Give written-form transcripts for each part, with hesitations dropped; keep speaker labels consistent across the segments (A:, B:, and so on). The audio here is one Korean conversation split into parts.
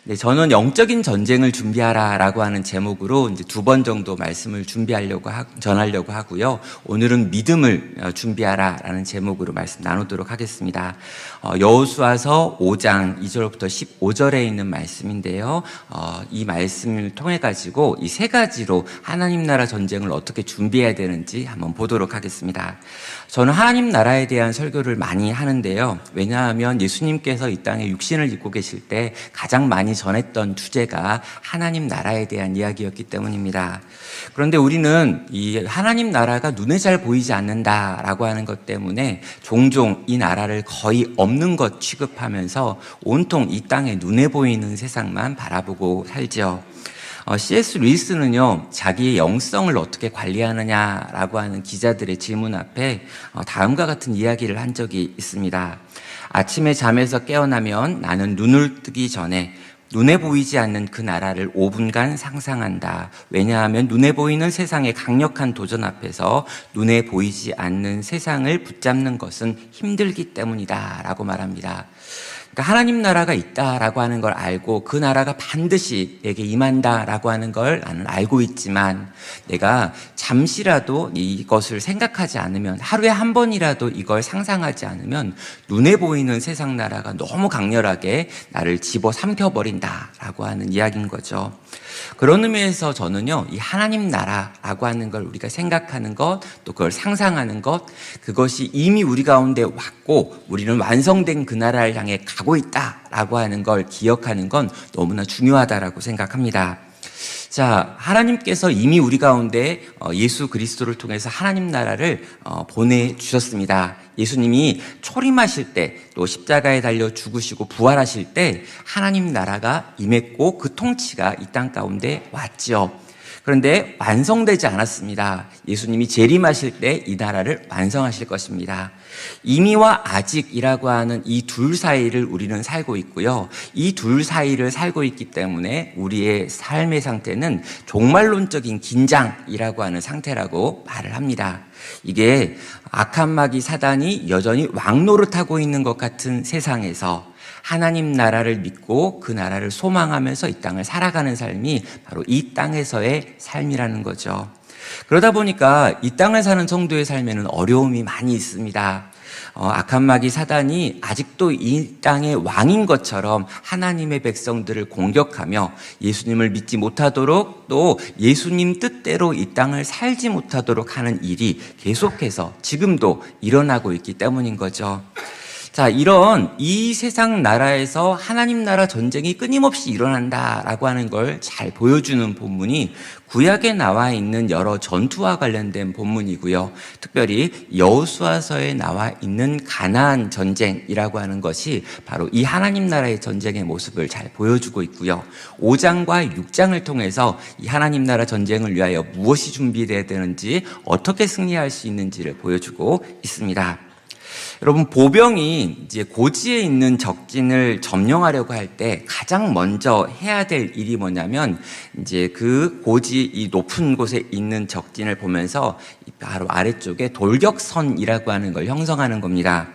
A: 네, 저는 영적인 전쟁을 준비하라라고 하는 제목으로 이제 2번 정도 말씀을 전하려고 하고요. 오늘은 믿음을 준비하라라는 제목으로 말씀 나누도록 하겠습니다. 여호수아서 5장 2절부터 15절에 있는 말씀인데요. 이 말씀을 통해 가지고 이 3가지로 하나님 나라 전쟁을 어떻게 준비해야 되는지 한번 보도록 하겠습니다. 저는 하나님 나라에 대한 설교를 많이 하는데요. 왜냐하면 예수님께서 이 땅에 육신을 입고 계실 때 가장 많이 전했던 주제가 하나님 나라에 대한 이야기였기 때문입니다. 그런데 우리는 이 하나님 나라가 눈에 잘 보이지 않는다라고 하는 것 때문에 종종 이 나라를 거의 없는 것 취급하면서 온통 이 땅에 눈에 보이는 세상만 바라보고 살죠. C.S. 루이스는요, 자기의 영성을 어떻게 관리하느냐라고 하는 기자들의 질문 앞에 다음과 같은 이야기를 한 적이 있습니다. 아침에 잠에서 깨어나면 나는 눈을 뜨기 전에 눈에 보이지 않는 그 나라를 5분간 상상한다. 왜냐하면 눈에 보이는 세상의 강력한 도전 앞에서 눈에 보이지 않는 세상을 붙잡는 것은 힘들기 때문이다 라고 말합니다. 그러니까 하나님 나라가 있다라고 하는 걸 알고 그 나라가 반드시 내게 임한다라고 하는 걸 나는 알고 있지만 내가 잠시라도 이것을 생각하지 않으면, 하루에 한 번이라도 이걸 상상하지 않으면 눈에 보이는 세상 나라가 너무 강렬하게 나를 집어삼켜버린다라고 하는 이야기인 거죠. 그런 의미에서 저는요, 이 하나님 나라라고 하는 걸 우리가 생각하는 것, 또 그걸 상상하는 것, 그것이 이미 우리 가운데 왔고 우리는 완성된 그 나라를 향해 가고 있다라고 하는 걸 기억하는 건 너무나 중요하다라고 생각합니다. 자, 하나님께서 이미 우리 가운데 예수 그리스도를 통해서 하나님 나라를 보내주셨습니다. 예수님이 초림하실 때, 또 십자가에 달려 죽으시고 부활하실 때 하나님 나라가 임했고 그 통치가 이 땅 가운데 왔죠. 그런데 완성되지 않았습니다. 예수님이 재림하실 때 이 나라를 완성하실 것입니다. 이미와 아직이라고 하는 이 둘 사이를 우리는 살고 있고요. 이 둘 사이를 살고 있기 때문에 우리의 삶의 상태는 종말론적인 긴장이라고 하는 상태라고 말을 합니다. 이게 악한 마귀 사단이 여전히 왕노릇하고 있는 것 같은 세상에서 하나님 나라를 믿고 그 나라를 소망하면서 이 땅을 살아가는 삶이 바로 이 땅에서의 삶이라는 거죠. 그러다 보니까 이 땅을 사는 성도의 삶에는 어려움이 많이 있습니다. 악한 마귀 사단이 아직도 이 땅의 왕인 것처럼 하나님의 백성들을 공격하며 예수님을 믿지 못하도록, 또 예수님 뜻대로 이 땅을 살지 못하도록 하는 일이 계속해서 지금도 일어나고 있기 때문인 거죠. 자, 이 세상 나라에서 하나님 나라 전쟁이 끊임없이 일어난다라고 하는 걸 잘 보여주는 본문이 구약에 나와 있는 여러 전투와 관련된 본문이고요. 특별히 여호수아서에 나와 있는 가나안 전쟁이라고 하는 것이 바로 이 하나님 나라의 전쟁의 모습을 잘 보여주고 있고요. 5장과 6장을 통해서 이 하나님 나라 전쟁을 위하여 무엇이 준비되어야 되는지, 어떻게 승리할 수 있는지를 보여주고 있습니다. 여러분, 보병이 이제 고지에 있는 적진을 점령하려고 할 때 가장 먼저 해야 될 일이 뭐냐면, 이제 그 고지 이 높은 곳에 있는 적진을 보면서 바로 아래쪽에 돌격선이라고 하는 걸 형성하는 겁니다.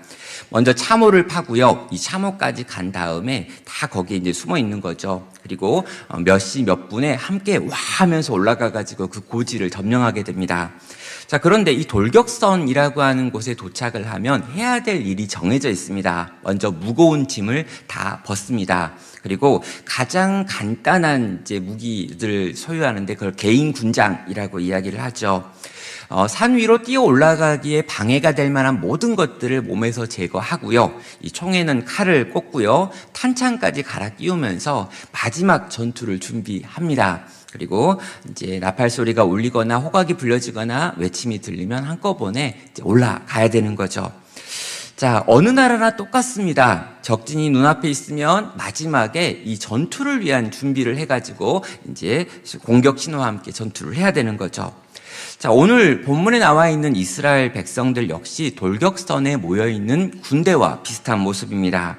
A: 먼저 참호를 파고요. 이 참호까지 간 다음에 다 거기에 이제 숨어 있는 거죠. 그리고 몇 시 몇 분에 함께 와 하면서 올라가 가지고 그 고지를 점령하게 됩니다. 자, 그런데 이 돌격선이라고 하는 곳에 도착을 하면 해야 될 일이 정해져 있습니다. 먼저 무거운 짐을 다 벗습니다. 그리고 가장 간단한 이제 무기를 소유하는데 그걸 개인 군장이라고 이야기를 하죠. 산 위로 뛰어 올라가기에 방해가 될 만한 모든 것들을 몸에서 제거하고요. 이 총에는 칼을 꽂고요. 탄창까지 갈아 끼우면서 마지막 전투를 준비합니다. 그리고 이제 나팔 소리가 울리거나 호각이 불려지거나 외침이 들리면 한꺼번에 이제 올라가야 되는 거죠. 자, 어느 나라나 똑같습니다. 적진이 눈앞에 있으면 마지막에 이 전투를 위한 준비를 해가지고 이제 공격 신호와 함께 전투를 해야 되는 거죠. 자, 오늘 본문에 나와 있는 이스라엘 백성들 역시 돌격선에 모여있는 군대와 비슷한 모습입니다.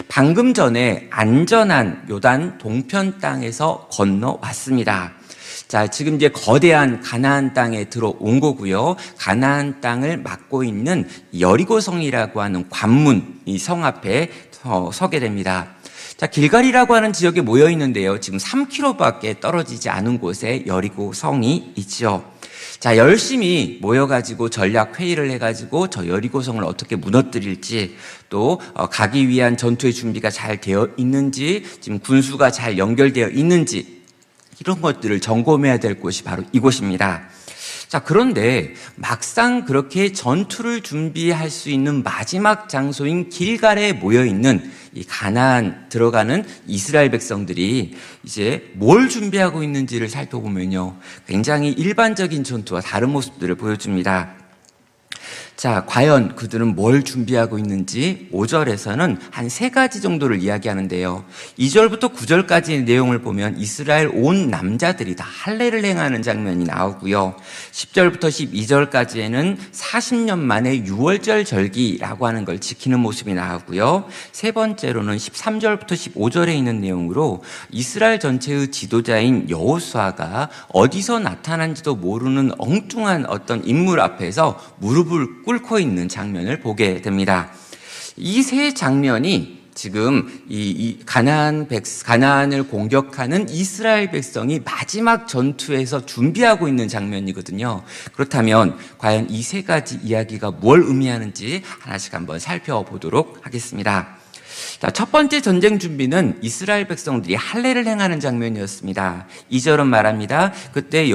A: 방금 전에 안전한 요단 동편 땅에서 건너왔습니다. 자, 지금 이제 거대한 가나안 땅에 들어온 거고요. 가나안 땅을 막고 있는 여리고성이라고 하는 관문, 이 성 앞에 서게 됩니다. 자, 길갈이라고 하는 지역에 모여 있는데요. 지금 3km밖에 떨어지지 않은 곳에 여리고 성이 있죠. 자, 열심히 모여가지고 전략 회의를 해가지고 저 여리고성을 어떻게 무너뜨릴지, 또 가기 위한 전투의 준비가 잘 되어 있는지, 지금 군수가 잘 연결되어 있는지, 이런 것들을 점검해야 될 곳이 바로 이곳입니다. 자, 그런데 막상 그렇게 전투를 준비할 수 있는 마지막 장소인 길갈에 모여있는 이 가나안 들어가는 이스라엘 백성들이 이제 뭘 준비하고 있는지를 살펴보면요, 굉장히 일반적인 전투와 다른 모습들을 보여줍니다. 자, 과연 그들은 뭘 준비하고 있는지 5절에서는 한 3가지 정도를 이야기하는데요. 2절부터 9절까지의 내용을 보면 이스라엘 온 남자들이 다 할례를 행하는 장면이 나오고요. 10절부터 12절까지에는 40년 만에 6월절 절기라고 하는 걸 지키는 모습이 나오고요. 세 번째로는 13절부터 15절에 있는 내용으로 이스라엘 전체의 지도자인 여호수아가 어디서 나타난지도 모르는 엉뚱한 어떤 인물 앞에서 무릎을 꿇고 있는 장면을 보게 됩니다. 이 세 장면이 지금 가나안을 공격하는 이스라엘 백성이 마지막 전투에서 준비하고 있는 장면이거든요. 그렇다면 과연 이 3가지 이야기가 뭘 의미하는지 하나씩 한번 살펴보도록 하겠습니다. 자, 첫 번째 전쟁 준비는 이스라엘 백성들이 할례를 행하는 장면이었습니다. 2절은 말합니다. 그때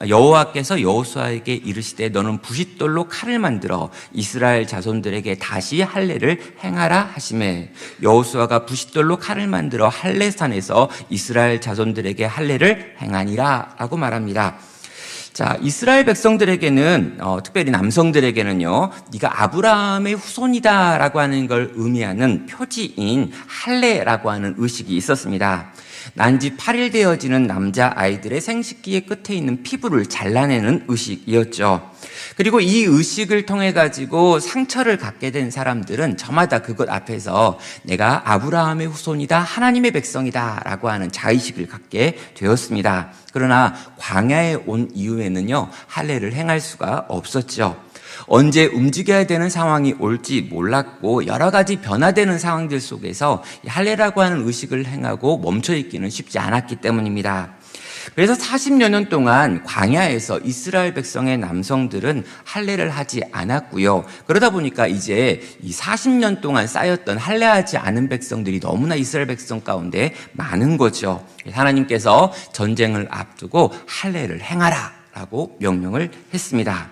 A: 여호와께서 여호수아에게 이르시되 너는 부싯돌로 칼을 만들어 이스라엘 자손들에게 다시 할례를 행하라 하시매, 여호수아가 부싯돌로 칼을 만들어 할례산에서 이스라엘 자손들에게 할례를 행하니라 라고 말합니다. 자, 이스라엘 백성들에게는 특별히 남성들에게는요, 네가 아브라함의 후손이다라고 하는 걸 의미하는 표지인 할례라고 하는 의식이 있었습니다. 난지 8일 되어지는 남자아이들의 생식기의 끝에 있는 피부를 잘라내는 의식이었죠. 그리고 이 의식을 통해 가지고 상처를 갖게 된 사람들은 저마다 그것 앞에서 내가 아브라함의 후손이다, 하나님의 백성이다 라고 하는 자의식을 갖게 되었습니다. 그러나 광야에 온 이후에는요, 할례를 행할 수가 없었죠. 언제 움직여야 되는 상황이 올지 몰랐고 여러 가지 변화되는 상황들 속에서 할례라고 하는 의식을 행하고 멈춰 있기는 쉽지 않았기 때문입니다. 그래서 40여 년 동안 광야에서 이스라엘 백성의 남성들은 할례를 하지 않았고요. 그러다 보니까 이제 이 40년 동안 쌓였던 할례하지 않은 백성들이 너무나 이스라엘 백성 가운데 많은 거죠. 하나님께서 전쟁을 앞두고 할례를 행하라 라고 명령을 했습니다.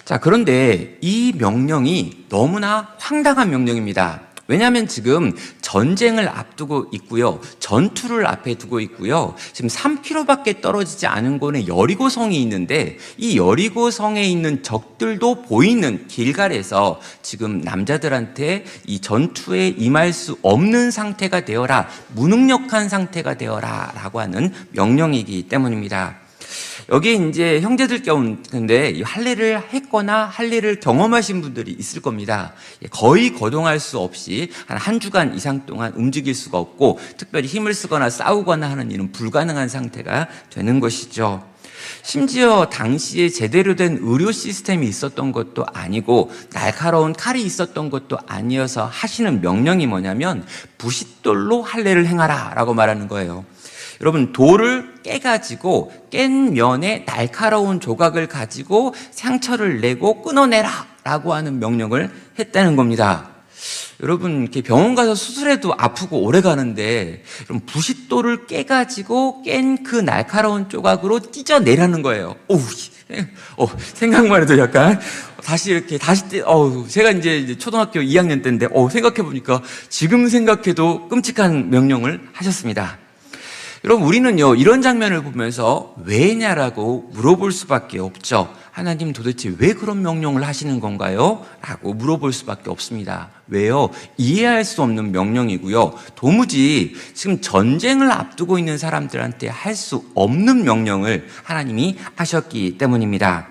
A: 자, 그런데 이 명령이 너무나 황당한 명령입니다. 왜냐하면 지금 전쟁을 앞두고 있고요, 전투를 앞에 두고 있고요, 지금 3km밖에 떨어지지 않은 곳에 여리고성이 있는데 이 여리고성에 있는 적들도 보이는 길갈에서 지금 남자들한테 이 전투에 임할 수 없는 상태가 되어라, 무능력한 상태가 되어라 라고 하는 명령이기 때문입니다. 여기 이제 형제들 가운데 할례를 했거나 할례를 경험하신 분들이 있을 겁니다. 거의 거동할 수 없이 한 주간 이상 동안 움직일 수가 없고 특별히 힘을 쓰거나 싸우거나 하는 일은 불가능한 상태가 되는 것이죠. 심지어 당시에 제대로 된 의료 시스템이 있었던 것도 아니고 날카로운 칼이 있었던 것도 아니어서 하시는 명령이 뭐냐면 부싯돌로 할례를 행하라 라고 말하는 거예요. 여러분, 돌을 깨가지고 깬 면에 날카로운 조각을 가지고 상처를 내고 끊어내라 라고 하는 명령을 했다는 겁니다. 여러분, 이렇게 병원 가서 수술해도 아프고 오래 가는데 여러분, 부싯돌을 깨가지고 깬 그 날카로운 조각으로 찢어내라는 거예요. 생각만 해도 약간 제가 이제 초등학교 2학년 때인데 생각해보니까 지금 생각해도 끔찍한 명령을 하셨습니다. 여러분, 우리는요, 이런 장면을 보면서 왜냐라고 물어볼 수밖에 없죠. 하나님 도대체 왜 그런 명령을 하시는 건가요? 라고 물어볼 수밖에 없습니다. 왜요? 이해할 수 없는 명령이고요. 도무지 지금 전쟁을 앞두고 있는 사람들한테 할 수 없는 명령을 하나님이 하셨기 때문입니다.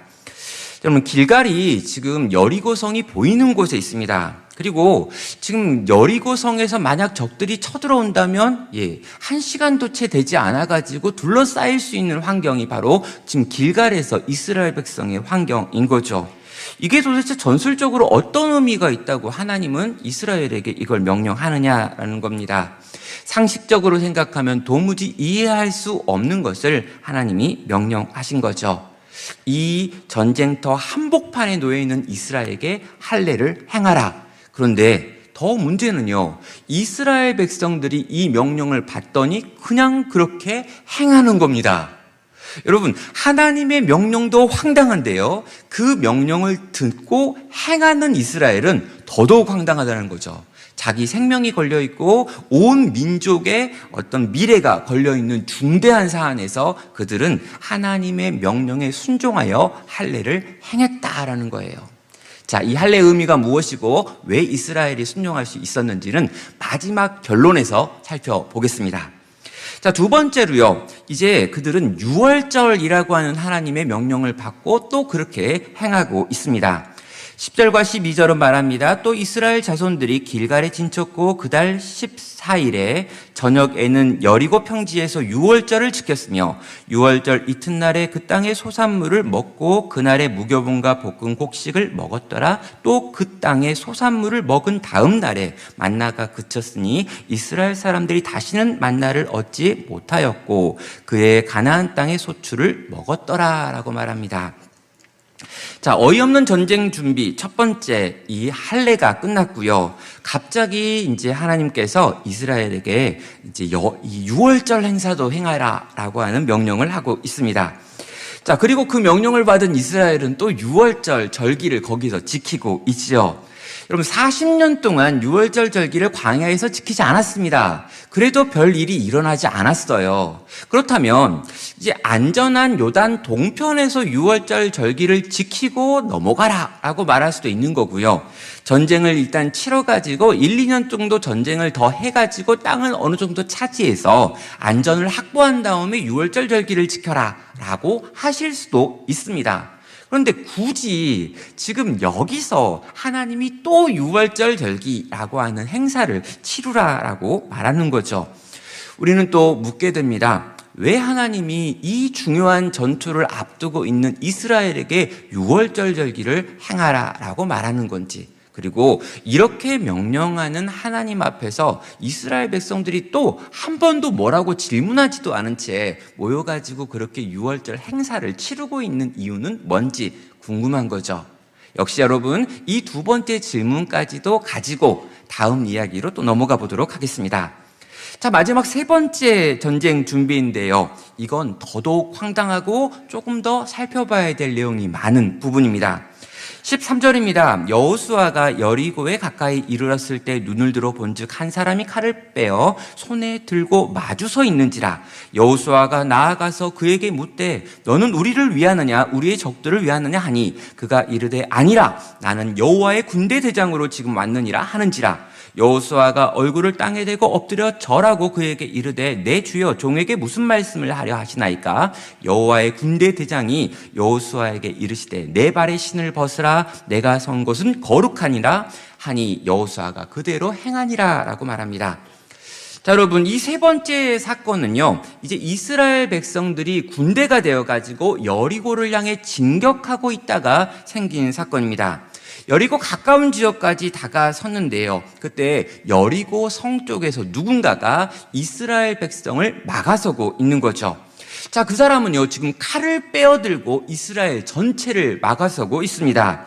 A: 여러분, 길갈이 지금 여리고성이 보이는 곳에 있습니다. 그리고 지금 여리고성에서 만약 적들이 쳐들어온다면 1시간도 채 되지 않아가지고 둘러싸일 수 있는 환경이 바로 지금 길갈에서 이스라엘 백성의 환경인 거죠. 이게 도대체 전술적으로 어떤 의미가 있다고 하나님은 이스라엘에게 이걸 명령하느냐라는 겁니다. 상식적으로 생각하면 도무지 이해할 수 없는 것을 하나님이 명령하신 거죠. 이 전쟁터 한복판에 놓여 있는 이스라엘에게 할례를 행하라. 그런데 더 문제는요, 이스라엘 백성들이 이 명령을 받더니 그냥 그렇게 행하는 겁니다. 여러분, 하나님의 명령도 황당한데요, 그 명령을 듣고 행하는 이스라엘은 더더욱 황당하다는 거죠. 자기 생명이 걸려있고 온 민족의 어떤 미래가 걸려있는 중대한 사안에서 그들은 하나님의 명령에 순종하여 할례를 행했다라는 거예요. 자, 이 할례의 의미가 무엇이고 왜 이스라엘이 순종할 수 있었는지는 마지막 결론에서 살펴보겠습니다. 자, 두 번째로요, 이제 그들은 유월절이라고 하는 하나님의 명령을 받고 또 그렇게 행하고 있습니다. 10절과 12절은 말합니다. 또 이스라엘 자손들이 길갈에 진쳤고 그달 14일에 저녁에는 여리고 평지에서 유월절을 지켰으며 유월절 이튿날에 그 땅의 소산물을 먹고 그날의 무교분과 볶은 곡식을 먹었더라. 또 그 땅의 소산물을 먹은 다음 날에 만나가 그쳤으니 이스라엘 사람들이 다시는 만나를 얻지 못하였고 그의 가나안 땅의 소출을 먹었더라 라고 말합니다. 자, 어이없는 전쟁 준비 첫 번째, 이 할례가 끝났고요. 갑자기 이제 하나님께서 이스라엘에게 이제 이 유월절 행사도 행하라라고 하는 명령을 하고 있습니다. 자, 그리고 그 명령을 받은 이스라엘은 또 유월절 절기를 거기서 지키고 있죠. 여러분, 40년 동안 유월절 절기를 광야에서 지키지 않았습니다. 그래도 별 일이 일어나지 않았어요. 그렇다면 이제 안전한 요단 동편에서 유월절 절기를 지키고 넘어가라라고 말할 수도 있는 거고요. 전쟁을 일단 치러가지고 1, 2년 정도 전쟁을 더 해가지고 땅을 어느 정도 차지해서 안전을 확보한 다음에 유월절 절기를 지켜라라고 하실 수도 있습니다. 그런데 굳이 지금 여기서 하나님이 또 유월절 절기라고 하는 행사를 치루라라고 말하는 거죠. 우리는 또 묻게 됩니다. 왜 하나님이 이 중요한 전투를 앞두고 있는 이스라엘에게 유월절 절기를 행하라라고 말하는 건지, 그리고 이렇게 명령하는 하나님 앞에서 이스라엘 백성들이 또 한 번도 뭐라고 질문하지도 않은 채 모여가지고 그렇게 유월절 행사를 치르고 있는 이유는 뭔지 궁금한 거죠. 역시 여러분, 이 두 번째 질문까지도 가지고 다음 이야기로 또 넘어가 보도록 하겠습니다. 자, 마지막 세 번째 전쟁 준비인데요. 이건 더더욱 황당하고 조금 더 살펴봐야 될 내용이 많은 부분입니다. 13절입니다. 여호수아가 여리고에 가까이 이르렀을 때 눈을 들어 본즉 한 사람이 칼을 빼어 손에 들고 마주 서 있는지라. 여호수아가 나아가서 그에게 묻되 너는 우리를 위하느냐 우리의 적들을 위하느냐 하니 그가 이르되 아니라 나는 여호와의 군대 대장으로 지금 왔느니라 하는지라. 여호수아가 얼굴을 땅에 대고 엎드려 절하고 그에게 이르되 내 주여 종에게 무슨 말씀을 하려 하시나이까. 여호와의 군대 대장이 여호수아에게 이르시되 내 발에 신을 벗으라 내가 선 곳은 거룩하니라 하니 여호수아가 그대로 행하니라 라고 말합니다. 자, 여러분, 이 세 번째 사건은요, 이제 이스라엘 백성들이 군대가 되어가지고 여리고를 향해 진격하고 있다가 생긴 사건입니다. 여리고 가까운 지역까지 다가섰는데요. 그때 여리고 성 쪽에서 누군가가 이스라엘 백성을 막아서고 있는 거죠. 자, 그 사람은요, 지금 칼을 빼어들고 이스라엘 전체를 막아서고 있습니다.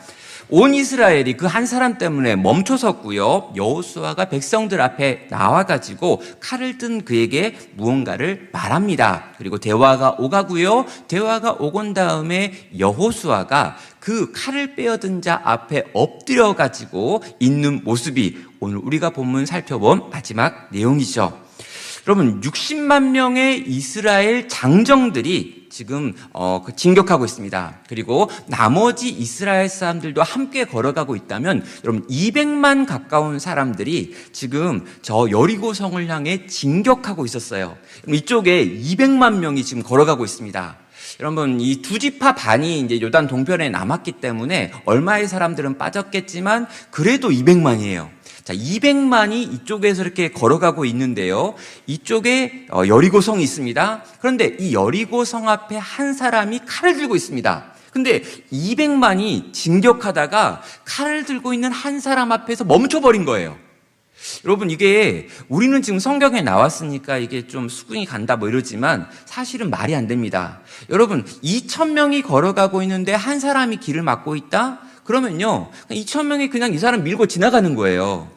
A: 온 이스라엘이 그 한 사람 때문에 멈춰섰고요. 여호수아가 백성들 앞에 나와가지고 칼을 든 그에게 무언가를 말합니다. 그리고 대화가 오가고요. 대화가 오건 다음에 여호수아가 그 칼을 빼어든 자 앞에 엎드려가지고 있는 모습이 오늘 우리가 본문 살펴본 마지막 내용이죠. 여러분, 60만 명의 이스라엘 장정들이 지금 진격하고 있습니다. 그리고 나머지 이스라엘 사람들도 함께 걸어가고 있다면 여러분 200만 가까운 사람들이 지금 저 여리고성을 향해 진격하고 있었어요. 이쪽에 200만 명이 지금 걸어가고 있습니다. 여러분, 이 두 지파 반이 이제 요단 동편에 남았기 때문에 얼마의 사람들은 빠졌겠지만 그래도 200만이에요. 자, 200만이 이쪽에서 이렇게 걸어가고 있는데요. 이쪽에 여리고성이 있습니다. 그런데 이 여리고성 앞에 한 사람이 칼을 들고 있습니다. 근데 200만이 진격하다가 칼을 들고 있는 한 사람 앞에서 멈춰버린 거예요. 여러분, 이게 우리는 지금 성경에 나왔으니까 이게 좀 수긍이 간다 뭐 이러지만 사실은 말이 안 됩니다. 여러분, 2,000명이 걸어가고 있는데 한 사람이 길을 막고 있다? 그러면요, 2,000명이 그냥 이 사람 밀고 지나가는 거예요.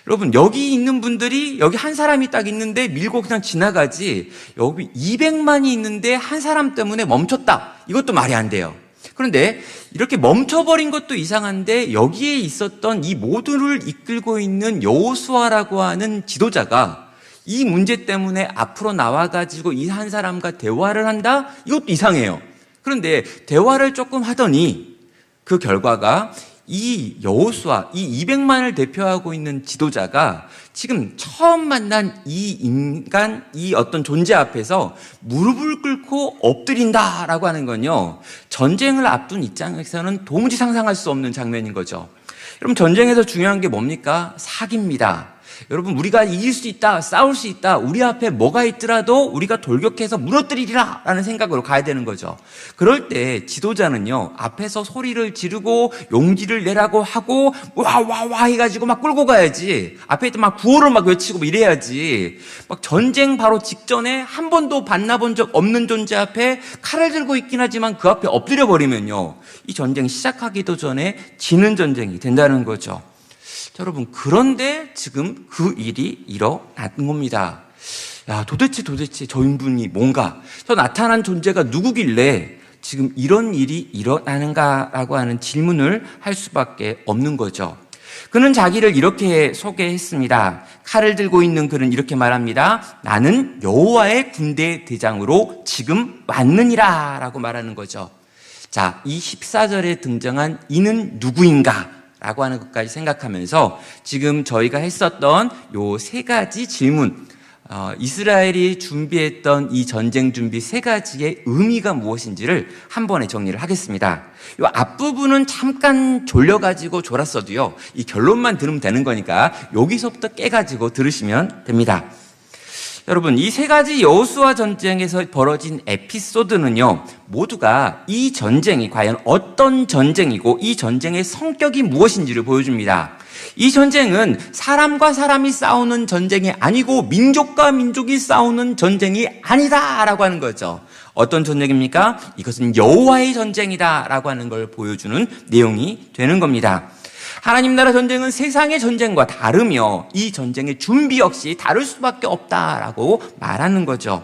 A: 여러분, 여기 있는 분들이 여기 한 사람이 딱 있는데 밀고 그냥 지나가지, 여기 200만이 있는데 한 사람 때문에 멈췄다, 이것도 말이 안 돼요. 그런데 이렇게 멈춰버린 것도 이상한데 여기에 있었던 이 모두를 이끌고 있는 여호수아라고 하는 지도자가 이 문제 때문에 앞으로 나와가지고 이 한 사람과 대화를 한다? 이것도 이상해요. 그런데 대화를 조금 하더니 그 결과가 이 여호수아, 이 200만을 대표하고 있는 지도자가 지금 처음 만난 이 인간, 이 어떤 존재 앞에서 무릎을 꿇고 엎드린다라고 하는 건요, 전쟁을 앞둔 입장에서는 도무지 상상할 수 없는 장면인 거죠. 여러분, 전쟁에서 중요한 게 뭡니까? 사기입니다. 여러분, 우리가 이길 수 있다, 싸울 수 있다, 우리 앞에 뭐가 있더라도 우리가 돌격해서 무너뜨리리라 라는 생각으로 가야 되는 거죠. 그럴 때 지도자는요, 앞에서 소리를 지르고 용기를 내라고 하고 와와와 해가지고 막 끌고 가야지, 앞에 있던 막 구호를 막 외치고 뭐 이래야지, 막 전쟁 바로 직전에 한 번도 만나본 적 없는 존재 앞에 칼을 들고 있긴 하지만 그 앞에 엎드려 버리면요, 이 전쟁 시작하기도 전에 지는 전쟁이 된다는 거죠. 자, 여러분, 그런데 지금 그 일이 일어난 겁니다. 야, 도대체 저 인분이 뭔가, 저 나타난 존재가 누구길래 지금 이런 일이 일어나는가라고 하는 질문을 할 수밖에 없는 거죠. 그는 자기를 이렇게 소개했습니다. 칼을 들고 있는 그는 이렇게 말합니다. 나는 여호와의 군대 대장으로 지금 왔느니라 라고 말하는 거죠. 자, 이 14절에 등장한 이는 누구인가 라고 하는 것까지 생각하면서 지금 저희가 했었던 요 세 가지 질문, 이스라엘이 준비했던 이 전쟁 준비 세 가지의 의미가 무엇인지를 한 번에 정리를 하겠습니다. 요 앞부분은 잠깐 졸려가지고 졸았어도요, 이 결론만 들으면 되는 거니까 여기서부터 깨가지고 들으시면 됩니다. 여러분, 이 세 가지 여호수아 전쟁에서 벌어진 에피소드는요, 모두가 이 전쟁이 과연 어떤 전쟁이고 이 전쟁의 성격이 무엇인지를 보여줍니다. 이 전쟁은 사람과 사람이 싸우는 전쟁이 아니고 민족과 민족이 싸우는 전쟁이 아니다라고 하는 거죠. 어떤 전쟁입니까? 이것은 여호와의 전쟁이다라고 하는 걸 보여주는 내용이 되는 겁니다. 하나님 나라 전쟁은 세상의 전쟁과 다르며 이 전쟁의 준비 역시 다를 수밖에 없다라고 말하는 거죠.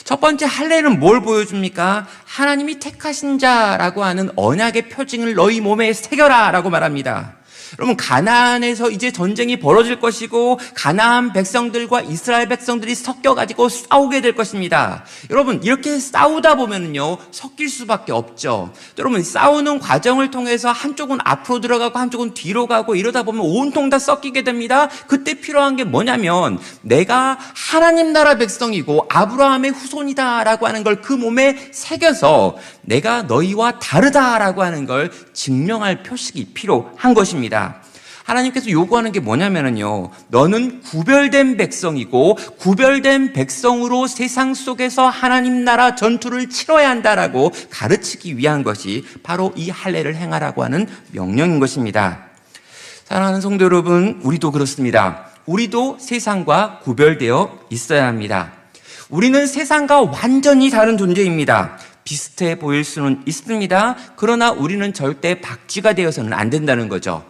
A: 첫 번째 할례는 뭘 보여줍니까? 하나님이 택하신 자라고 하는 언약의 표징을 너희 몸에 새겨라 라고 말합니다. 여러분, 가나안에서 이제 전쟁이 벌어질 것이고 가나안 백성들과 이스라엘 백성들이 섞여가지고 싸우게 될 것입니다. 여러분, 이렇게 싸우다 보면은요, 섞일 수밖에 없죠. 여러분, 싸우는 과정을 통해서 한쪽은 앞으로 들어가고 한쪽은 뒤로 가고 이러다 보면 온통 다 섞이게 됩니다. 그때 필요한 게 뭐냐면 내가 하나님 나라 백성이고 아브라함의 후손이다라고 하는 걸 그 몸에 새겨서 내가 너희와 다르다라고 하는 걸 증명할 표식이 필요한 것입니다. 하나님께서 요구하는 게 뭐냐면요, 너는 구별된 백성이고 구별된 백성으로 세상 속에서 하나님 나라 전투를 치러야 한다라고 가르치기 위한 것이 바로 이 할례를 행하라고 하는 명령인 것입니다. 사랑하는 성도 여러분, 우리도 그렇습니다. 우리도 세상과 구별되어 있어야 합니다. 우리는 세상과 완전히 다른 존재입니다. 비슷해 보일 수는 있습니다. 그러나 우리는 절대 박쥐가 되어서는 안 된다는 거죠.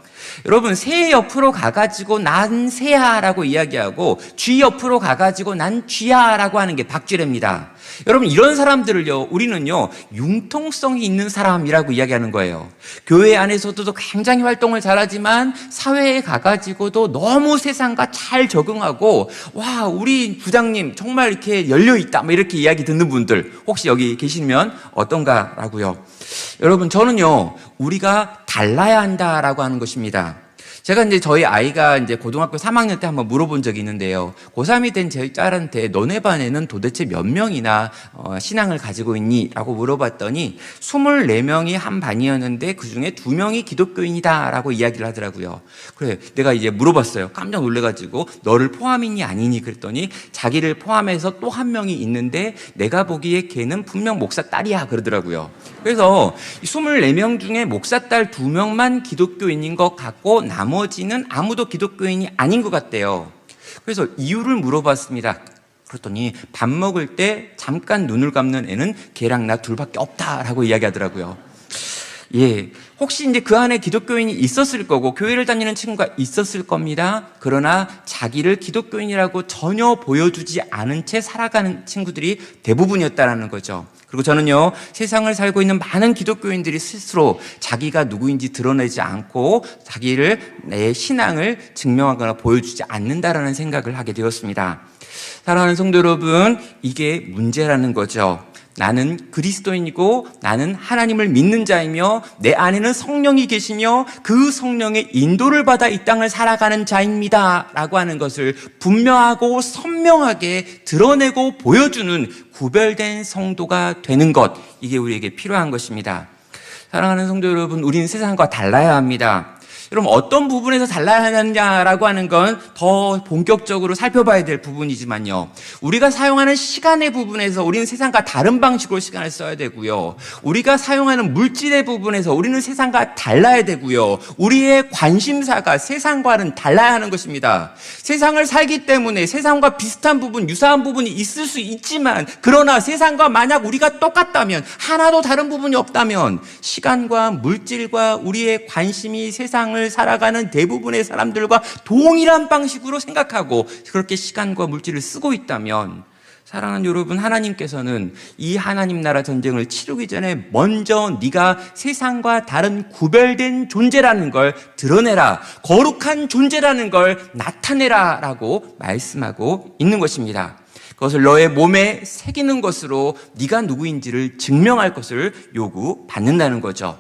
A: 여러분, 새 옆으로 가가지고 난 새야라고 이야기하고 쥐 옆으로 가가지고 난 쥐야라고 하는 게 박쥐랍니다. 여러분, 이런 사람들을요, 우리는요, 융통성이 있는 사람이라고 이야기하는 거예요. 교회 안에서도 굉장히 활동을 잘하지만 사회에 가가지고도 너무 세상과 잘 적응하고, 와, 우리 부장님 정말 이렇게 열려있다, 뭐 이렇게 이야기 듣는 분들 혹시 여기 계시면 어떤가라고요. 여러분, 저는요, 우리가 달라야 한다라고 하는 것입니다. 제가 이제 저희 아이가 이제 고등학교 3학년 때 한번 물어본 적이 있는데요. 고3이 된 제 딸한테 너네 반에는 도대체 몇 명이나 신앙을 가지고 있니? 라고 물어봤더니 24명이 한 반이었는데 그중에 2명이 기독교인이다 라고 이야기를 하더라고요. 그래, 내가 이제 물어봤어요. 깜짝 놀래가지고 너를 포함이니 아니니? 그랬더니 자기를 포함해서 또 한 명이 있는데 내가 보기에 걔는 분명 목사 딸이야 그러더라고요. 그래서 24명 중에 목사 딸 2명만 기독교인인 것 같고 나머지는 아무도 기독교인이 아닌 것 같대요. 그래서 이유를 물어봤습니다. 그랬더니 밥 먹을 때 잠깐 눈을 감는 애는 걔랑 나 둘밖에 없다라고 이야기하더라고요. 예, 혹시 이제 그 안에 기독교인이 있었을 거고 교회를 다니는 친구가 있었을 겁니다. 그러나 자기를 기독교인이라고 전혀 보여주지 않은 채 살아가는 친구들이 대부분이었다라는 거죠. 그리고 저는요, 세상을 살고 있는 많은 기독교인들이 스스로 자기가 누구인지 드러내지 않고 자기를, 내 신앙을 증명하거나 보여주지 않는다라는 생각을 하게 되었습니다. 사랑하는 성도 여러분, 이게 문제라는 거죠. 나는 그리스도인이고 나는 하나님을 믿는 자이며 내 안에는 성령이 계시며 그 성령의 인도를 받아 이 땅을 살아가는 자입니다 라고 하는 것을 분명하고 선명하게 드러내고 보여주는 구별된 성도가 되는 것, 이게 우리에게 필요한 것입니다. 사랑하는 성도 여러분, 우리는 세상과 달라야 합니다. 여러분, 어떤 부분에서 달라야 하느냐라고 하는 건 더 본격적으로 살펴봐야 될 부분이지만요, 우리가 사용하는 시간의 부분에서 우리는 세상과 다른 방식으로 시간을 써야 되고요, 우리가 사용하는 물질의 부분에서 우리는 세상과 달라야 되고요, 우리의 관심사가 세상과는 달라야 하는 것입니다. 세상을 살기 때문에 세상과 비슷한 부분, 유사한 부분이 있을 수 있지만, 그러나 세상과 만약 우리가 똑같다면, 하나도 다른 부분이 없다면 시간과 물질과 우리의 관심이 세상을 살아가는 대부분의 사람들과 동일한 방식으로 생각하고 그렇게 시간과 물질을 쓰고 있다면, 사랑하는 여러분, 하나님께서는 이 하나님 나라 전쟁을 치르기 전에 먼저 네가 세상과 다른 구별된 존재라는 걸 드러내라, 거룩한 존재라는 걸 나타내라 라고 말씀하고 있는 것입니다. 그것을 너의 몸에 새기는 것으로 네가 누구인지를 증명할 것을 요구받는다는 거죠.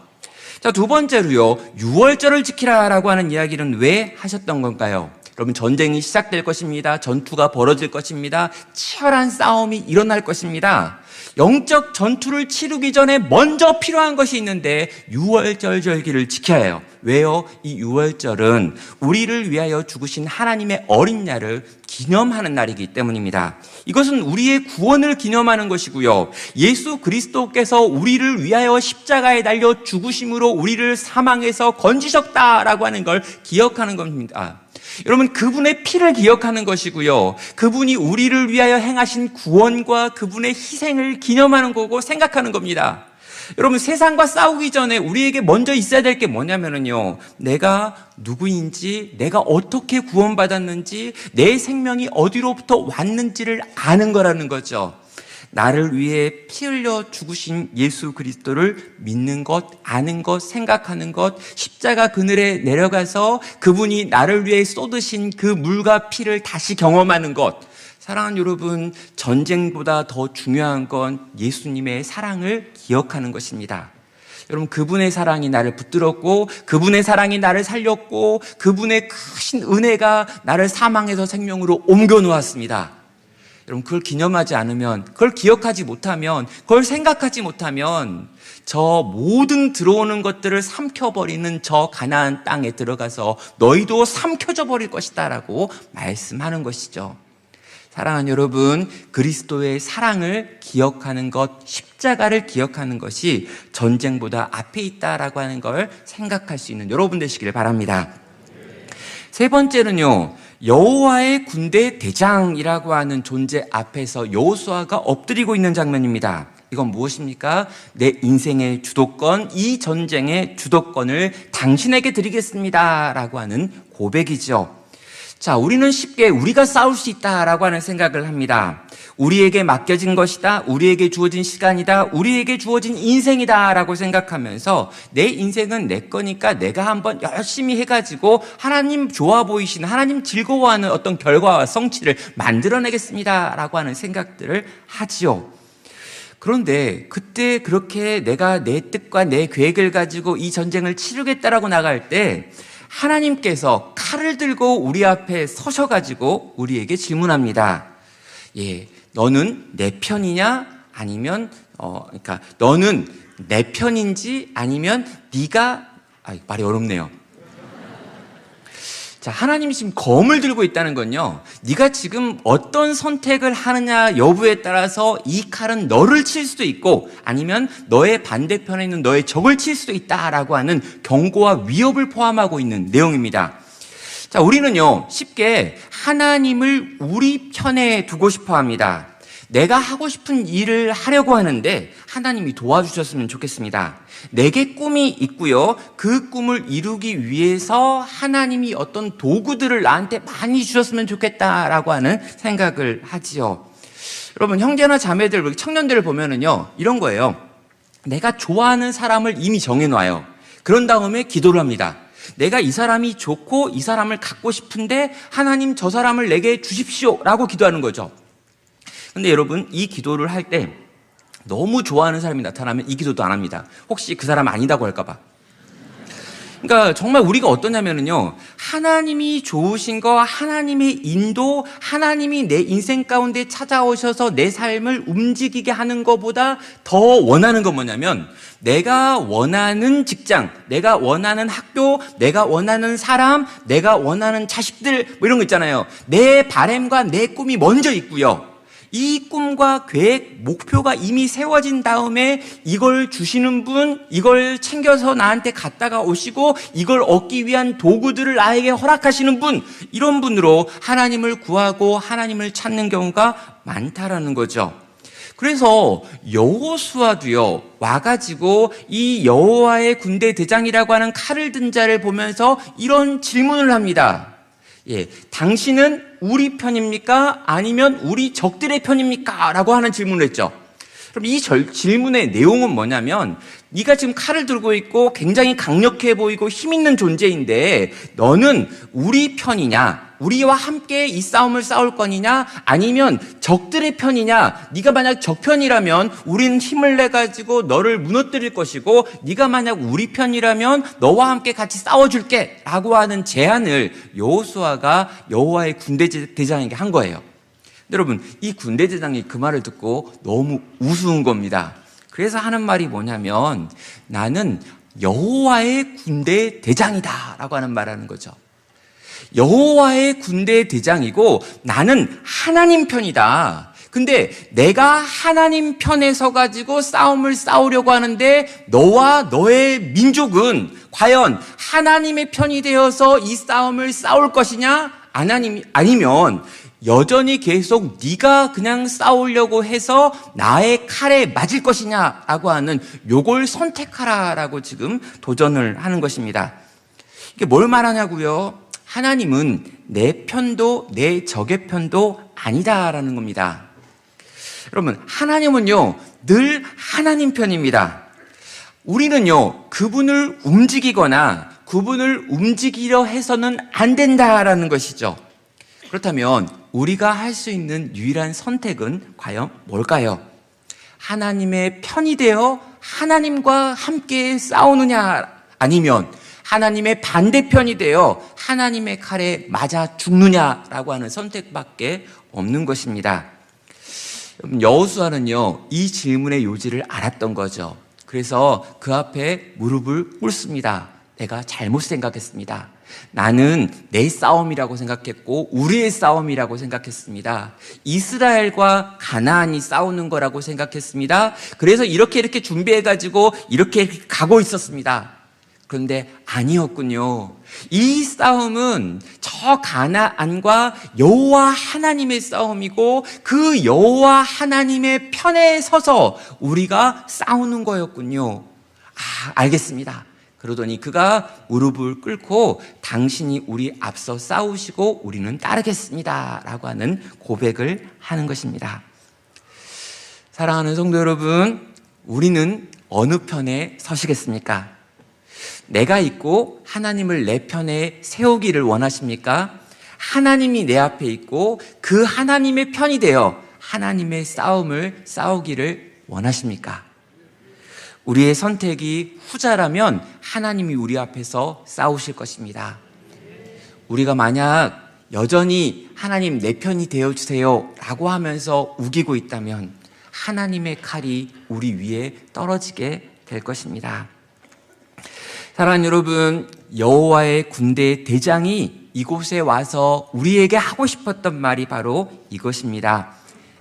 A: 자, 두 번째로요, 유월절을 지키라라고 하는 이야기는 왜 하셨던 건가요? 여러분, 전쟁이 시작될 것입니다. 전투가 벌어질 것입니다. 치열한 싸움이 일어날 것입니다. 영적 전투를 치르기 전에 먼저 필요한 것이 있는데 유월절 절기를 지켜야 해요. 왜요? 이 유월절은 우리를 위하여 죽으신 하나님의 어린 양을 기념하는 날이기 때문입니다. 이것은 우리의 구원을 기념하는 것이고요, 예수 그리스도께서 우리를 위하여 십자가에 달려 죽으심으로 우리를 사망에서 건지셨다라고 하는 걸 기억하는 겁니다. 여러분, 그분의 피를 기억하는 것이고요, 그분이 우리를 위하여 행하신 구원과 그분의 희생을 기념하는 거고 생각하는 겁니다. 여러분, 세상과 싸우기 전에 우리에게 먼저 있어야 될 게 뭐냐면요, 내가 누구인지, 내가 어떻게 구원받았는지, 내 생명이 어디로부터 왔는지를 아는 거라는 거죠. 나를 위해 피 흘려 죽으신 예수 그리스도를 믿는 것, 아는 것, 생각하는 것, 십자가 그늘에 내려가서 그분이 나를 위해 쏟으신 그 물과 피를 다시 경험하는 것. 사랑하는 여러분, 전쟁보다 더 중요한 건 예수님의 사랑을 기억하는 것입니다. 여러분, 그분의 사랑이 나를 붙들었고, 그분의 사랑이 나를 살렸고, 그분의 크신 은혜가 나를 사망에서 생명으로 옮겨 놓았습니다. 여러분, 그걸 기념하지 않으면, 그걸 기억하지 못하면, 그걸 생각하지 못하면 저 모든 들어오는 것들을 삼켜버리는 저 가나안 땅에 들어가서 너희도 삼켜져 버릴 것이다 라고 말씀하는 것이죠. 사랑하는 여러분, 그리스도의 사랑을 기억하는 것, 십자가를 기억하는 것이 전쟁보다 앞에 있다라고 하는 걸 생각할 수 있는 여러분 되시기를 바랍니다. 세 번째는요, 여호와의 군대 대장이라고 하는 존재 앞에서 여호수아가 엎드리고 있는 장면입니다. 이건 무엇입니까? 내 인생의 주도권, 이 전쟁의 주도권을 당신에게 드리겠습니다 라고 하는 고백이죠. 자, 우리는 쉽게 우리가 싸울 수 있다라고 하는 생각을 합니다. 우리에게 맡겨진 것이다, 우리에게 주어진 시간이다, 우리에게 주어진 인생이다라고 생각하면서 내 인생은 내 거니까 내가 한번 열심히 해가지고 하나님 좋아 보이시는, 하나님 즐거워하는 어떤 결과와 성취를 만들어내겠습니다라고 하는 생각들을 하지요. 그런데 그때 그렇게 내가 내 뜻과 내 계획을 가지고 이 전쟁을 치르겠다라고 나갈 때 하나님께서 칼을 들고 우리 앞에 서셔가지고 우리에게 질문합니다. 너는 내 편이냐? 아니면 그러니까 너는 내 편인지 아니면 네가 말이 어렵네요. 자, 하나님이 지금 검을 들고 있다는 건요, 네가 지금 어떤 선택을 하느냐 여부에 따라서 이 칼은 너를 칠 수도 있고 아니면 너의 반대편에 있는 너의 적을 칠 수도 있다라고 하는 경고와 위협을 포함하고 있는 내용입니다. 자, 우리는요 쉽게 하나님을 우리 편에 두고 싶어 합니다. 내가 하고 싶은 일을 하려고 하는데 하나님이 도와주셨으면 좋겠습니다. 내게 꿈이 있고요, 그 꿈을 이루기 위해서 하나님이 어떤 도구들을 나한테 많이 주셨으면 좋겠다라고 하는 생각을 하지요. 여러분, 형제나 자매들, 청년들을 보면은요 이런 거예요. 내가 좋아하는 사람을 이미 정해놔요. 그런 다음에 기도를 합니다. 내가 이 사람이 좋고 이 사람을 갖고 싶은데 하나님 저 사람을 내게 주십시오 라고 기도하는 거죠. 근데 여러분, 이 기도를 할 때 너무 좋아하는 사람이 나타나면 이 기도도 안 합니다. 혹시 그 사람 아니다고 할까봐. 그러니까 정말 우리가 어떠냐면요, 하나님이 좋으신 거, 하나님의 인도, 하나님이 내 인생 가운데 찾아오셔서 내 삶을 움직이게 하는 것보다 더 원하는 건 뭐냐면, 내가 원하는 직장, 내가 원하는 학교, 내가 원하는 사람, 내가 원하는 자식들, 뭐 이런 거 있잖아요. 내 바람과 내 꿈이 먼저 있고요, 이 꿈과 계획, 목표가 이미 세워진 다음에 이걸 주시는 분, 이걸 챙겨서 나한테 갖다가 오시고 이걸 얻기 위한 도구들을 나에게 허락하시는 분, 이런 분으로 하나님을 구하고 하나님을 찾는 경우가 많다라는 거죠. 그래서 여호수아도요 와가지고 이 여호와의 군대 대장이라고 하는 칼을 든 자를 보면서 이런 질문을 합니다. 당신은 우리 편입니까? 아니면 우리 적들의 편입니까? 라고 하는 질문을 했죠. 그럼 이 질문의 내용은 뭐냐면, 네가 지금 칼을 들고 있고 굉장히 강력해 보이고 힘 있는 존재인데 너는 우리 편이냐, 우리와 함께 이 싸움을 싸울 거냐, 아니면 적들의 편이냐. 네가 만약 적편이라면 우리는 힘을 내가지고 너를 무너뜨릴 것이고, 네가 만약 우리 편이라면 너와 함께 같이 싸워줄게 라고 하는 제안을 여호수아가 여호와의 군대 대장에게 한 거예요. 여러분, 이 군대 대장이 그 말을 듣고 너무 우스운 겁니다. 그래서 하는 말이 뭐냐면, 나는 여호와의 군대 대장이다 라고 하는 말하는 거죠. 여호와의 군대 대장이고 나는 하나님 편이다. 근데 내가 하나님 편에 서 가지고 싸움을 싸우려고 하는데 너와 너의 민족은 과연 하나님의 편이 되어서 이 싸움을 싸울 것이냐, 아니면 여전히 계속 네가 그냥 싸우려고 해서 나의 칼에 맞을 것이냐라고 하는 요걸 선택하라라고 지금 도전을 하는 것입니다. 이게 뭘 말하냐고요? 하나님은 내 편도 내 적의 편도 아니다라는 겁니다. 여러분, 하나님은요 늘 하나님 편입니다. 우리는요 그분을 움직이거나 그분을 움직이려 해서는 안 된다라는 것이죠. 그렇다면 우리가 할 수 있는 유일한 선택은 과연 뭘까요? 하나님의 편이 되어 하나님과 함께 싸우느냐, 아니면 하나님의 반대편이 되어 하나님의 칼에 맞아 죽느냐라고 하는 선택밖에 없는 것입니다. 여호수아는요 이 질문의 요지를 알았던 거죠. 그래서 그 앞에 무릎을 꿇습니다. 내가 잘못 생각했습니다. 나는 내 싸움이라고 생각했고 우리의 싸움이라고 생각했습니다. 이스라엘과 가나안이 싸우는 거라고 생각했습니다. 그래서 이렇게 준비해가지고 이렇게 가고 있었습니다. 그런데 아니었군요. 이 싸움은 저 가나안과 여호와 하나님의 싸움이고 그 여호와 하나님의 편에 서서 우리가 싸우는 거였군요. 알겠습니다. 그러더니 그가 무릎을 꿇고 당신이 우리 앞서 싸우시고 우리는 따르겠습니다 라고 하는 고백을 하는 것입니다. 사랑하는 성도 여러분, 우리는 어느 편에 서시겠습니까? 내가 있고 하나님을 내 편에 세우기를 원하십니까? 하나님이 내 앞에 있고 그 하나님의 편이 되어 하나님의 싸움을 싸우기를 원하십니까? 우리의 선택이 후자라면 하나님이 우리 앞에서 싸우실 것입니다. 우리가 만약 여전히 하나님 내 편이 되어주세요 라고 하면서 우기고 있다면 하나님의 칼이 우리 위에 떨어지게 될 것입니다. 사랑하는 여러분, 여호와의 군대 대장이 이곳에 와서 우리에게 하고 싶었던 말이 바로 이것입니다.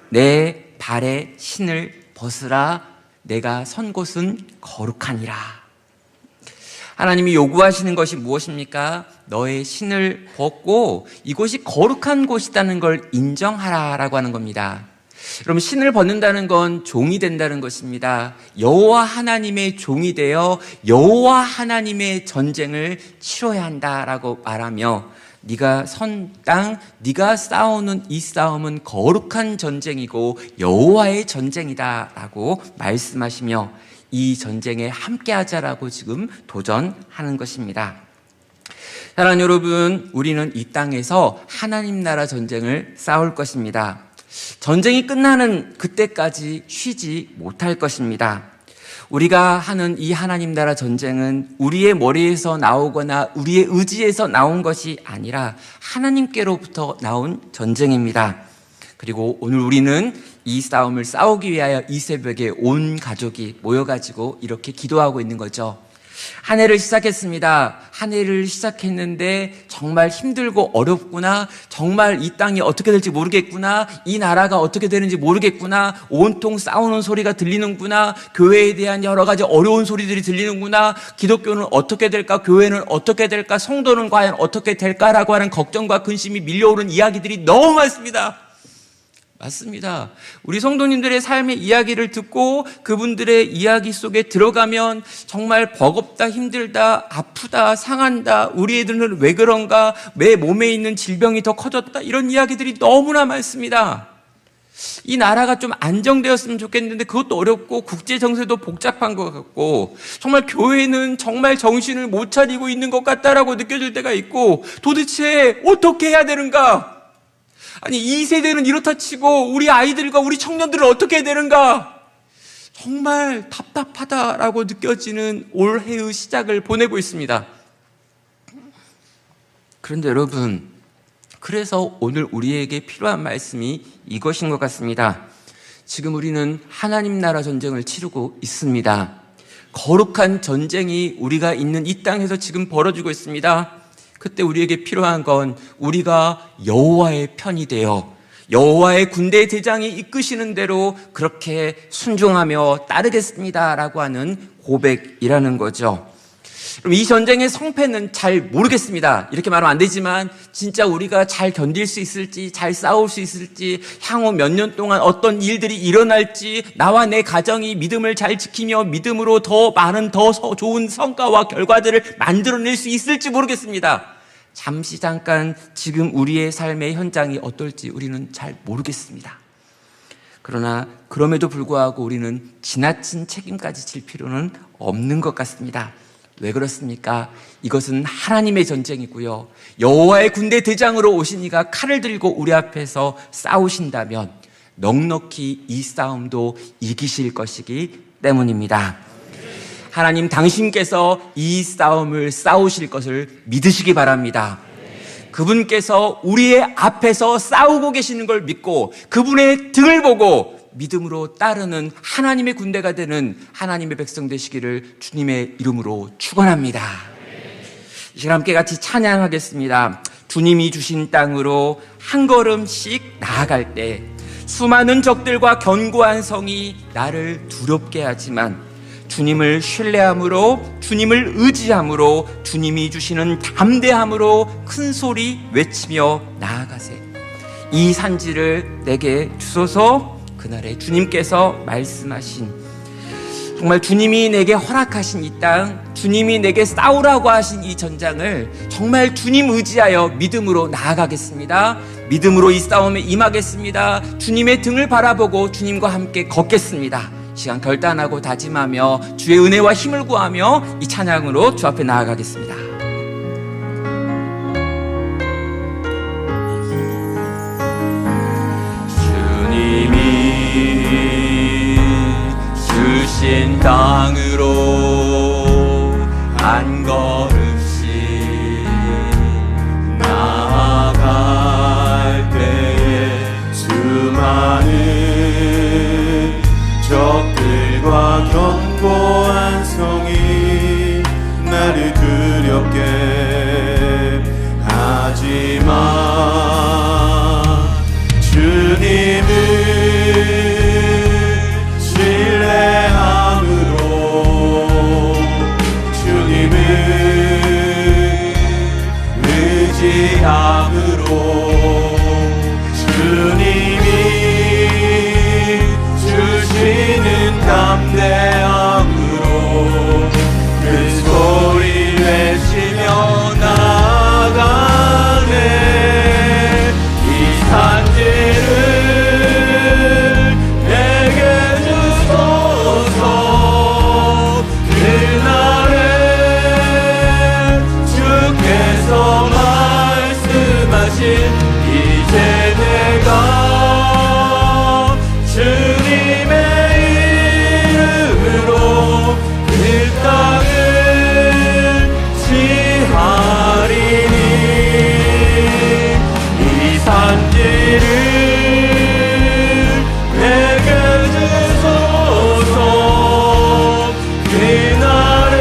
A: 내 발에 신을 벗으라. 내가 선 곳은 거룩하니라. 하나님이 요구하시는 것이 무엇입니까? 너의 신을 벗고 이곳이 거룩한 곳이라는 걸 인정하라라고 하는 겁니다. 여러분, 신을 벗는다는 건 종이 된다는 것입니다. 여호와 하나님의 종이 되어 여호와 하나님의 전쟁을 치러야 한다라고 말하며, 네가 선 땅, 네가 싸우는 이 싸움은 거룩한 전쟁이고 여호와의 전쟁이다라고 말씀하시며 이 전쟁에 함께하자라고 지금 도전하는 것입니다. 사랑하는 여러분, 우리는 이 땅에서 하나님 나라 전쟁을 싸울 것입니다. 전쟁이 끝나는 그때까지 쉬지 못할 것입니다. 우리가 하는 이 하나님 나라 전쟁은 우리의 머리에서 나오거나 우리의 의지에서 나온 것이 아니라 하나님께로부터 나온 전쟁입니다. 그리고 오늘 우리는 이 싸움을 싸우기 위하여 이 새벽에 온 가족이 모여가지고 이렇게 기도하고 있는 거죠. 한 해를 시작했습니다. 한 해를 시작했는데 정말 힘들고 어렵구나. 정말 이 땅이 어떻게 될지 모르겠구나. 이 나라가 어떻게 되는지 모르겠구나. 온통 싸우는 소리가 들리는구나. 교회에 대한 여러 가지 어려운 소리들이 들리는구나. 기독교는 어떻게 될까? 교회는 어떻게 될까? 성도는 과연 어떻게 될까라고 하는 걱정과 근심이 밀려오는 이야기들이 너무 많습니다. 맞습니다. 우리 성도님들의 삶의 이야기를 듣고 그분들의 이야기 속에 들어가면 정말 버겁다, 힘들다, 아프다, 상한다, 우리 애들은 왜 그런가, 내 몸에 있는 질병이 더 커졌다, 이런 이야기들이 너무나 많습니다. 이 나라가 좀 안정되었으면 좋겠는데 그것도 어렵고 국제 정세도 복잡한 것 같고 정말 교회는 정말 정신을 못 차리고 있는 것 같다라고 느껴질 때가 있고 도대체 어떻게 해야 되는가? 아니, 이 세대는 이렇다 치고 우리 아이들과 우리 청년들은 어떻게 해야 되는가? 정말 답답하다라고 느껴지는 올해의 시작을 보내고 있습니다. 그런데 여러분, 그래서 오늘 우리에게 필요한 말씀이 이것인 것 같습니다. 지금 우리는 하나님 나라 전쟁을 치르고 있습니다. 거룩한 전쟁이 우리가 있는 이 땅에서 지금 벌어지고 있습니다. 그때 우리에게 필요한 건 우리가 여호와의 편이 되어 여호와의 군대 대장이 이끄시는 대로 그렇게 순종하며 따르겠습니다라고 하는 고백이라는 거죠. 그럼 이 전쟁의 성패는 잘 모르겠습니다. 이렇게 말하면 안 되지만 진짜 우리가 잘 견딜 수 있을지, 잘 싸울 수 있을지, 향후 몇 년 동안 어떤 일들이 일어날지, 나와 내 가정이 믿음을 잘 지키며 믿음으로 더 많은 더 좋은 성과와 결과들을 만들어낼 수 있을지 모르겠습니다. 잠시 잠깐 지금 우리의 삶의 현장이 어떨지 우리는 잘 모르겠습니다. 그러나 그럼에도 불구하고 우리는 지나친 책임까지 질 필요는 없는 것 같습니다. 왜 그렇습니까? 이것은 하나님의 전쟁이고요. 여호와의 군대 대장으로 오신 이가 칼을 들고 우리 앞에서 싸우신다면 넉넉히 이 싸움도 이기실 것이기 때문입니다. 하나님 당신께서 이 싸움을 싸우실 것을 믿으시기 바랍니다. 그분께서 우리의 앞에서 싸우고 계시는 걸 믿고 그분의 등을 보고 믿음으로 따르는 하나님의 군대가 되는 하나님의 백성 되시기를 주님의 이름으로 축원합니다. 이 시간 함께 같이 찬양하겠습니다. 주님이 주신 땅으로 한 걸음씩 나아갈 때 수많은 적들과 견고한 성이 나를 두렵게 하지만 주님을 신뢰함으로, 주님을 의지함으로, 주님이 주시는 담대함으로 큰 소리 외치며 나아가세. 이 산지를 내게 주소서. 그날에 주님께서 말씀하신, 정말 주님이 내게 허락하신 이 땅, 주님이 내게 싸우라고 하신 이 전장을 정말 주님 의지하여 믿음으로 나아가겠습니다. 믿음으로 이 싸움에 임하겠습니다. 주님의 등을 바라보고 주님과 함께 걷겠습니다. 시간 결단하고 다짐하며 주의 은혜와 힘을 구하며 이 찬양으로 주 앞에 나아가겠습니다. 주님이 주신 땅으로
B: 이제 내가 주님의 이름으로 그 땅을 취하리니 이 산지를 내게 주소서. 그날은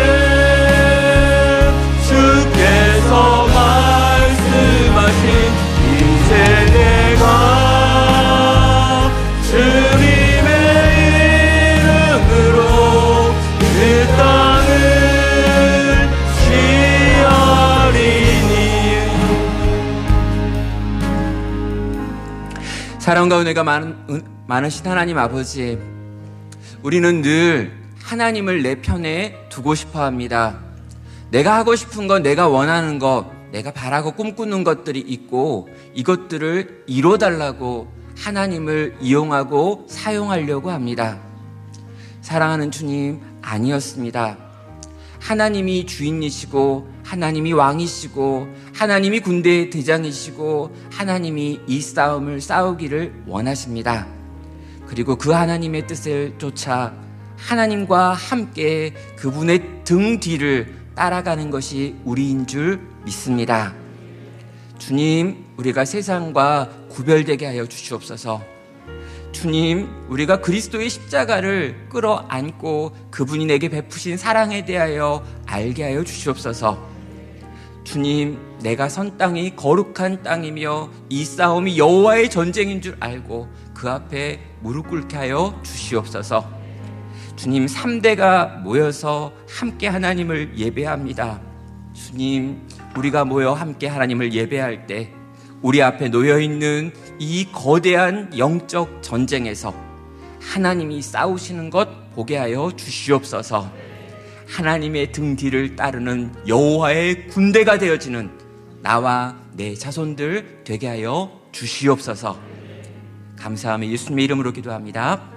B: 주께서 말씀하신 이제 내가 주님의 이름으로 그 땅을 취하리니.
A: 사랑과 은혜가 많으신 하나님 아버지, 우리는 늘 하나님을 내 편에 두고 싶어 합니다. 내가 하고 싶은 것, 내가 원하는 것, 내가 바라고 꿈꾸는 것들이 있고 이것들을 이뤄달라고 하나님을 이용하고 사용하려고 합니다. 사랑하는 주님, 아니었습니다. 하나님이 주인이시고 하나님이 왕이시고 하나님이 군대의 대장이시고 하나님이 이 싸움을 싸우기를 원하십니다. 그리고 그 하나님의 뜻을 쫓아 하나님과 함께 그분의 등 뒤를 따라가는 것이 우리인 줄 믿습니다. 주님, 우리가 세상과 구별되게 하여 주시옵소서. 주님, 우리가 그리스도의 십자가를 끌어안고 그분이 내게 베푸신 사랑에 대하여 알게 하여 주시옵소서. 주님, 내가 선 땅이 거룩한 땅이며 이 싸움이 여호와의 전쟁인 줄 알고 그 앞에 무릎 꿇게 하여 주시옵소서. 주님, 3대가 모여서 함께 하나님을 예배합니다. 주님, 우리가 모여 함께 하나님을 예배할 때 우리 앞에 놓여있는 이 거대한 영적 전쟁에서 하나님이 싸우시는 것 보게 하여 주시옵소서. 하나님의 등 뒤를 따르는 여호와의 군대가 되어지는 나와 내 자손들 되게 하여 주시옵소서. 감사하며 예수님의 이름으로 기도합니다.